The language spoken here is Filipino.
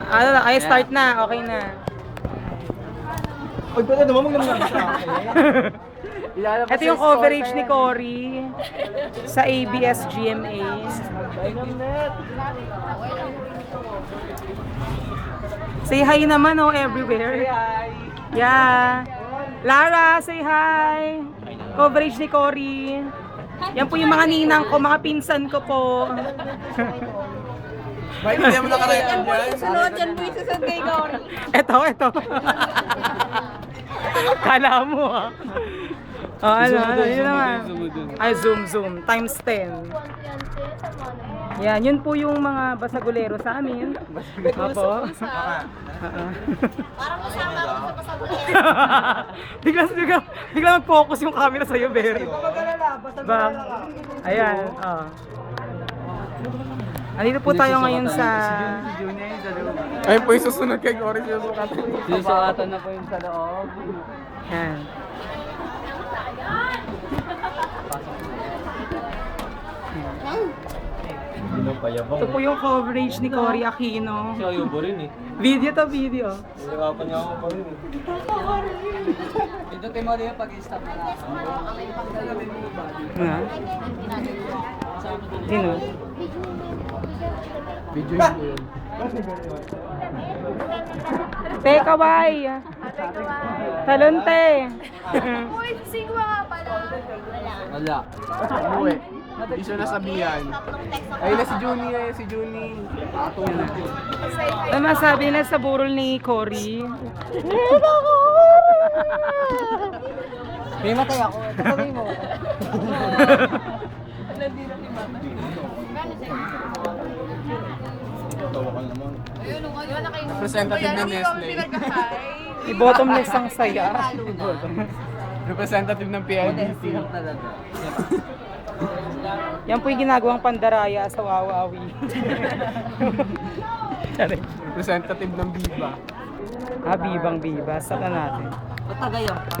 Ano na, ay start na, okay na. Uy, pwede naman maglamang sa akin. Ito yung coverage ni Cory sa ABS-GMA. Say hi naman oh, everywhere. Yeah. Lara, say hi. Coverage ni Cory. Yan po yung mga ninang ko, mga pinsan ko po. Bakit hindi mo nakarecord yan? Sunod yan po yung susunod kay Cory. Ito. Kala mo ah. Oh, ano, yun naman. Ay, zoom. Times 10. Yan, yun po yung mga basagulero sa amin. Opo. Parang kasama ako sa pasabulero. bigla mag-focus yung camera sa'yo, Berry. Ba? Ayan, oh. Andito po tayo ngayon sa... Ayun po yung susunod kay Cory. Susukatan na po yung sa loob. Yan. Ito po yung coverage ni Cory Aquino. Siya yung rin eh. Video. Nilakapan niya ako pa rin eh. Ito mo rin yung pag-stop na lang. Ha? Sino? Video yun po yun. Te, kaway! Talon, te! Uy, singwa nga pala. Wala. Umuwi. Hindi siya nasabihan. Ayun na si Junie. Patulog yun. Ano masabi na sa burol ni Cory? May matay ako. Sabi mo. Representative ng Nestle. I-bottomless ang saya. Representative ng PIDT. Yan po yung ginagawang pandaraya sa Wawawi. Representative ng Viva. Bibang biba. Saka natin. Patagayan pa.